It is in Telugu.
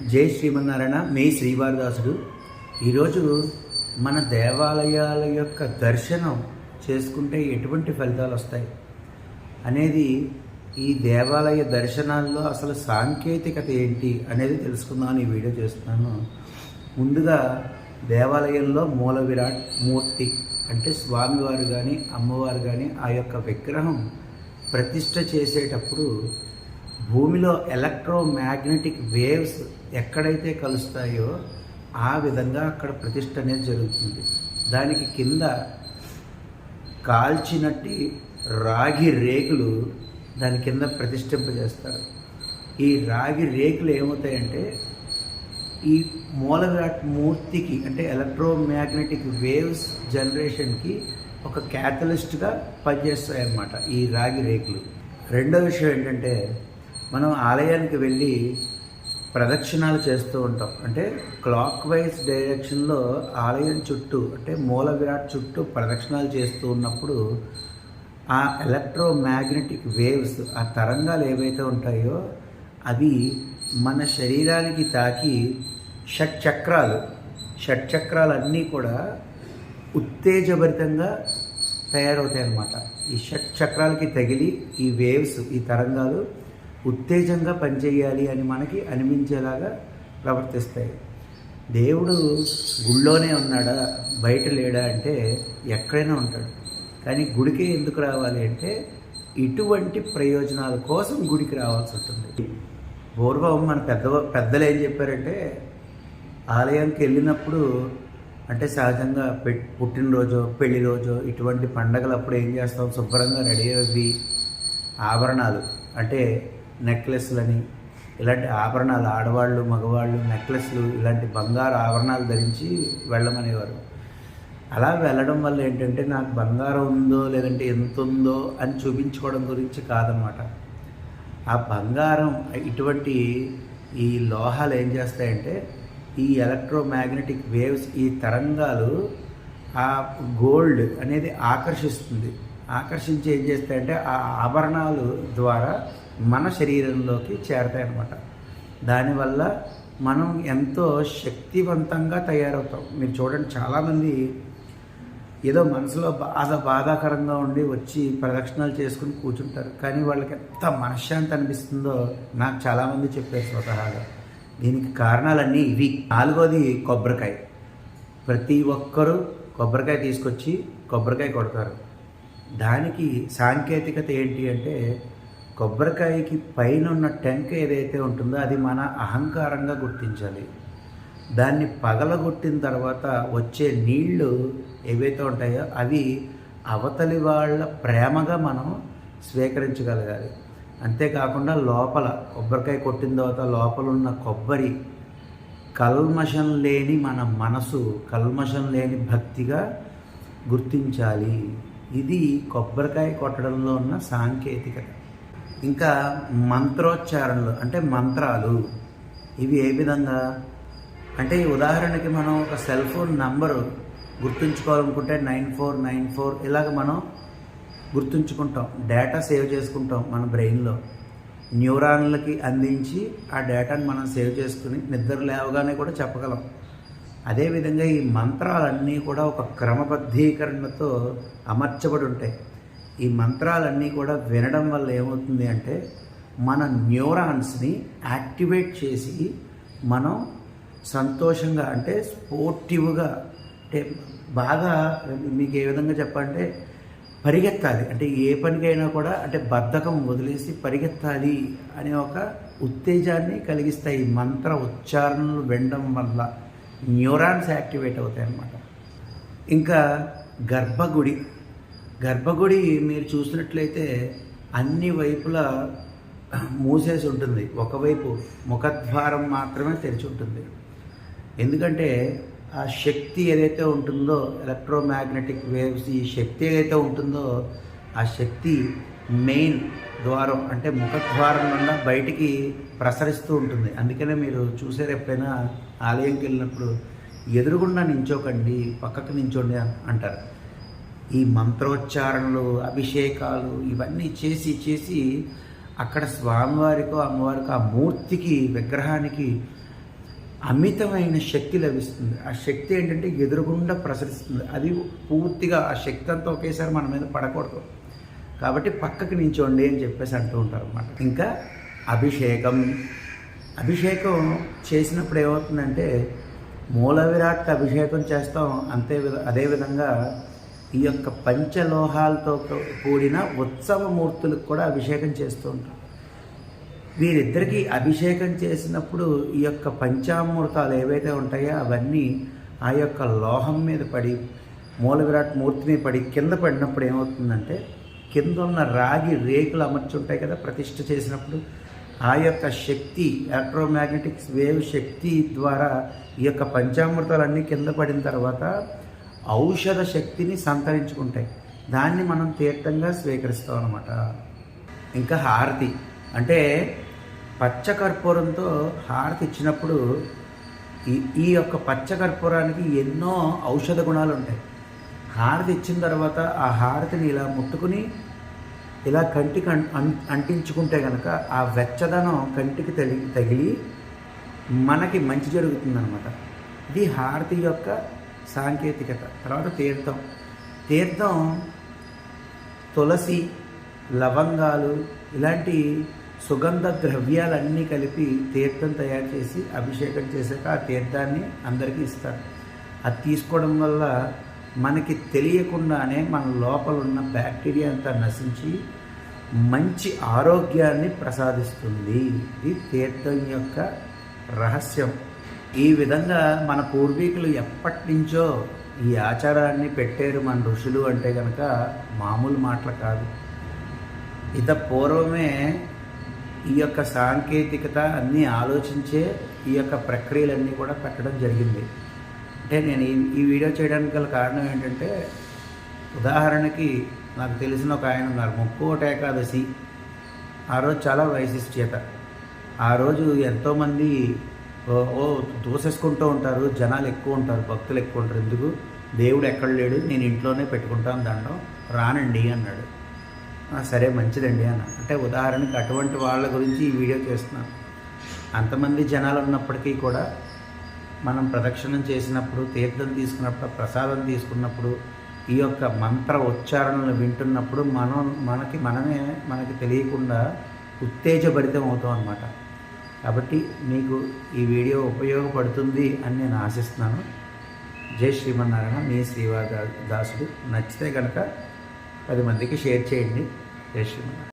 జై శ్రీమన్నారాయణ. మీ శ్రీవారదాసుడు. ఈరోజు మన దేవాలయాల యొక్క దర్శనం చేసుకుంటే ఎటువంటి ఫలితాలు వస్తాయి అనేది, ఈ దేవాలయ దర్శనాల్లో అసలు సాంకేతికత ఏంటి అనేది తెలుసుకుందామని ఈ వీడియో చేస్తున్నాను. ముందుగా దేవాలయంలో మూల విరాట్ మూర్తి అంటే స్వామివారు కానీ అమ్మవారు కానీ ఆ యొక్క విగ్రహం ప్రతిష్ఠ చేసేటప్పుడు భూమిలో ఎలక్ట్రోమాగ్నెటిక్ వేవ్స్ ఎక్కడైతే కలుస్తాయో ఆ విధంగా అక్కడ ప్రతిష్ఠ అనేది జరుగుతుంది. దానికి కింద కాల్చినట్టి రాగి రేకులు దాని కింద ప్రతిష్ఠింపజేస్తారు. ఈ రాగి రేకులు ఏమవుతాయంటే ఈ మూల విరాట్ మూర్తికి అంటే ఎలక్ట్రోమాగ్నెటిక్ వేవ్స్ జనరేషన్కి ఒక క్యాటలిస్ట్గా పనిచేస్తాయి అన్నమాట ఈ రాగి రేకులు. రెండో విషయం ఏంటంటే, మనం ఆలయానికి వెళ్ళి ప్రదక్షిణాలు చేస్తూ ఉంటాం. అంటే క్లాక్ వైజ్ డైరెక్షన్లో ఆలయం చుట్టూ అంటే మూల విరాట్ చుట్టూ ప్రదక్షిణాలు చేస్తూ ఉన్నప్పుడు ఆ ఎలక్ట్రోమాగ్నెటిక్ వేవ్స్, ఆ తరంగాలు ఏవైతే ఉంటాయో అవి మన శరీరానికి తాకి షట్చక్రాలన్నీ కూడా ఉత్తేజభరితంగా తయారవుతాయి అన్నమాట. ఈ షట్చక్రాలకి తగిలి ఈ వేవ్స్, ఈ తరంగాలు ఉత్తేజంగా పనిచేయాలి అని మనకి అనిపించేలాగా ప్రవర్తిస్తాయి. దేవుడు గుళ్ళోనే ఉన్నాడా, బయట లేడా అంటే ఎక్కడైనా ఉంటాడు. కానీ గుడికే ఎందుకు రావాలి అంటే ఇటువంటి ప్రయోజనాల కోసం గుడికి రావాల్సి ఉంటుంది. పూర్వం మన పెద్దలు ఏం చెప్పారంటే, ఆలయానికి వెళ్ళినప్పుడు అంటే సహజంగా పుట్టినరోజు, పెళ్లి రోజు, ఇటువంటి పండగలప్పుడు ఏం చేస్తాం, శుభ్రంగా రెడీ అయ్యి ఆభరణాలు అంటే నెక్లెస్లని, ఇలాంటి ఆభరణాలు, ఆడవాళ్ళు మగవాళ్ళు నెక్లెస్లు, ఇలాంటి బంగారు ఆభరణాలు ధరించి వెళ్ళమనేవారు. అలా వెళ్ళడం వల్ల ఏంటంటే, నాకు బంగారం ఉందో లేదంటే ఎంత ఉందో అని చూపించుకోవడం గురించి కాదనమాట. ఆ బంగారం, ఇటువంటి ఈ లోహాలు ఏం చేస్తాయంటే ఈ ఎలక్ట్రోమాగ్నెటిక్ వేవ్స్, ఈ తరంగాలు ఆ గోల్డ్ అనేది ఆకర్షించి ఏం చేస్తాయంటే ఆ ఆభరణాలు ద్వారా మన శరీరంలోకి చేరతాయన్నమాట. దానివల్ల మనం ఎంతో శక్తివంతంగా తయారవుతాం. మీరు చూడండి, చాలామంది ఏదో మనసులో బాధాకరంగా ఉండి వచ్చి ప్రదక్షిణాలు చేసుకుని కూర్చుంటారు. కానీ వాళ్ళకి ఎంత మనశ్శాంతి అనిపిస్తుందో నాకు చాలామంది చెప్పారు స్వతహాగా. దీనికి కారణాలన్నీ ఇవి. నాలుగోది కొబ్బరికాయ. ప్రతి ఒక్కరూ కొబ్బరికాయ తీసుకొచ్చి కొబ్బరికాయ కొడతారు. దానికి సాంకేతికత ఏంటి అంటే, కొబ్బరికాయకి పైన ఉన్న టెంక ఏదైతే ఉంటుందో అది మన అహంకారంగా గుర్తించాలి. దాన్ని పగలగొట్టిన తర్వాత వచ్చే నీళ్లు ఏవైతే ఉంటాయో అవి అవతలి వాళ్ళ ప్రేమగా మనం స్వీకరించగలగాలి. అంతేకాకుండా లోపల కొబ్బరికాయ కొట్టిన తర్వాత లోపల ఉన్న కొబ్బరి కల్మషం లేని మన మనసు, కల్మషం లేని భక్తిగా గుర్తించాలి. ఇది కొబ్బరికాయ కొట్టడంలో ఉన్న సాంకేతికత. ఇంకా మంత్రోచ్చారణలు అంటే మంత్రాలు. ఇవి ఏ విధంగా అంటే, ఉదాహరణకి మనం ఒక సెల్ ఫోన్ నంబరు గుర్తుంచుకోవాలనుకుంటే 9494 ఇలాగ మనం గుర్తుంచుకుంటాం. డేటా సేవ్ చేసుకుంటాం మన బ్రెయిన్లో. న్యూరాన్లకి అందించి ఆ డేటాను మనం సేవ్ చేసుకుని నిద్ర లేవగానే కూడా చెప్పగలం. అదేవిధంగా ఈ మంత్రాలన్నీ కూడా ఒక క్రమబద్ధీకరణతో అమర్చబడి ఉంటాయి. ఈ మంత్రాలన్నీ కూడా వినడం వల్ల ఏమవుతుంది అంటే, మన న్యూరాన్స్ని యాక్టివేట్ చేసి మనం సంతోషంగా అంటే స్పోర్టివ్గా, అంటే బాగా, మీకు ఏ విధంగా చెప్పాలంటే పరిగెత్తాలి. అంటే ఏ పనికైనా కూడా అంటే బద్ధకం వదిలేసి పరిగెత్తాలి అనే ఒక ఉత్తేజాన్ని కలిగిస్తాయి. మంత్ర ఉచ్చారణలు వినడం వల్ల న్యూరాన్స్ యాక్టివేట్ అవుతాయి అన్నమాట. ఇంకా గర్భగుడి మీరు చూసినట్లయితే అన్ని వైపులా మూసేసి ఉంటుంది. ఒకవైపు ముఖద్వారం మాత్రమే తెరిచి ఉంటుంది. ఎందుకంటే ఆ శక్తి ఏదైతే ఉంటుందో, ఎలక్ట్రోమాగ్నెటిక్ వేవ్స్, ఈ శక్తి ఏదైతే ఉంటుందో ఆ శక్తి మెయిన్ ద్వారం అంటే ముఖద్వారం నుండి బయటికి ప్రసరిస్తూ ఉంటుంది. అందుకనే మీరు చూసారు, ఎప్పుడైనా ఆలయంకి వెళ్ళినప్పుడు ఎదురుగుండా నించోకండి, పక్కకు నించోండి అంటారు. ఈ మంత్రోచ్చారణలు, అభిషేకాలు ఇవన్నీ చేసి అక్కడ స్వామివారికో అమ్మవారికో ఆ మూర్తికి, విగ్రహానికి అమితమైన శక్తి లభిస్తుంది. ఆ శక్తి ఏంటంటే ఎదురుగుండా ప్రసరిస్తుంది. అది పూర్తిగా ఆ శక్తి అంతా ఒకేసారి మన మీద పడకూడదు. కాబట్టి పక్కకి నించోండి అని చెప్పేసి అంటూ ఉంటారు అన్నమాట. ఇంకా అభిషేకం చేసినప్పుడు ఏమవుతుందంటే మూల విరాట్కి అభిషేకం చేస్తాం. అదేవిధంగా ఈ యొక్క పంచలోహాలతో కూడిన ఉత్సవమూర్తులకు కూడా అభిషేకం చేస్తూ ఉంటాం. వీరిద్దరికీ అభిషేకం చేసినప్పుడు ఈ యొక్క పంచామృతాలు ఏవైతే ఉంటాయో అవన్నీ ఆ యొక్క లోహం మీద పడి మూల విరాట్ మూర్తి మీద పడి కింద పడినప్పుడు ఏమవుతుందంటే కింద ఉన్న రాగి రేకులు అమర్చుంటాయి కదా ప్రతిష్ఠ చేసినప్పుడు ఆ యొక్క శక్తి ఎలక్ట్రోమాగ్నెటిక్ వేవ్ శక్తి ద్వారా ఈ యొక్క పంచామృతాలన్నీ కింద పడిన తర్వాత ఔషధ శక్తిని సంతరించుకుంటాయి. దాన్ని మనం తీర్థంగా స్వీకరిస్తాం అన్నమాట. ఇంకా హారతి అంటే పచ్చకర్పూరంతో హారతి ఇచ్చినప్పుడు ఈ యొక్క పచ్చకర్పూరానికి ఎన్నో ఔషధ గుణాలు ఉంటాయి. హారతి ఇచ్చిన తర్వాత ఆ హారతిని ఇలా ముట్టుకుని ఇలా కంటికి అంటించుకుంటే కనుక ఆ వెచ్చదనం కంటికి తగిలి మనకి మంచి జరుగుతుందన్నమాట. ఇది హారతి యొక్క సాంకేతికత. తర్వాత తీర్థం తులసి, లవంగాలు ఇలాంటి సుగంధ ద్రవ్యాలన్నీ కలిపి తీర్థం తయారు చేసి అభిషేకం చేశాక ఆ తీర్థాన్ని అందరికీ ఇస్తారు. అది తీసుకోవడం వల్ల మనకి తెలియకుండానే మన లోపల ఉన్న బ్యాక్టీరియా అంతా నశించి మంచి ఆరోగ్యాన్ని ప్రసాదిస్తుంది. ఇది తీర్థం యొక్క రహస్యం. ఈ విధంగా మన పూర్వీకులు ఎప్పటి నుంచో ఈ ఆచారాన్ని పెట్టారు మన ఋషులు అంటే కనుక మామూలు మాటలు కాదు. పూర్వమే ఈ యొక్క సాంకేతికత అన్నీ ఆలోచించే ఈ యొక్క ప్రక్రియలన్నీ కూడా పెట్టడం జరిగింది. అంటే నేను ఈ వీడియో చేయడానికి గల కారణం ఏంటంటే ఉదాహరణకి నాకు తెలిసిన ఒక ఆయన ఉన్నారు, ముక్కోటి ఏకాదశి. ఆ రోజు చాలా వైశిష్ట్యత. ఆ రోజు ఎంతోమంది దూసేసుకుంటూ ఉంటారు, జనాలు ఎక్కువ ఉంటారు, భక్తులు ఎక్కువ ఉంటారు. ఎందుకు? దేవుడు ఎక్కడ లేడు, నేను ఇంట్లోనే పెట్టుకుంటాను దండం, రానండి అన్నాడు. సరే మంచిదండి అన్న. అంటే ఉదాహరణకి అటువంటి వాళ్ళ గురించి ఈ వీడియో చేస్తున్నాను. అంతమంది జనాలు ఉన్నప్పటికీ కూడా మనం ప్రదక్షిణం చేసినప్పుడు, తీర్థం తీసుకున్నప్పుడు, ప్రసాదం తీసుకున్నప్పుడు, ఈ యొక్క మంత్ర ఉచ్చారణలు వింటున్నప్పుడు మనకి తెలియకుండా ఉత్తేజభరితం అవుతాం అన్నమాట. కాబట్టి మీకు ఈ వీడియో ఉపయోగపడుతుంది అని నేను ఆశిస్తున్నాను. జై శ్రీమన్నారాయణ, మీ శ్రీవారి దాసుడు. నచ్చితే కనుక 10 మందికి షేర్ చేయండి. జై శ్రీమన్నారాయణ.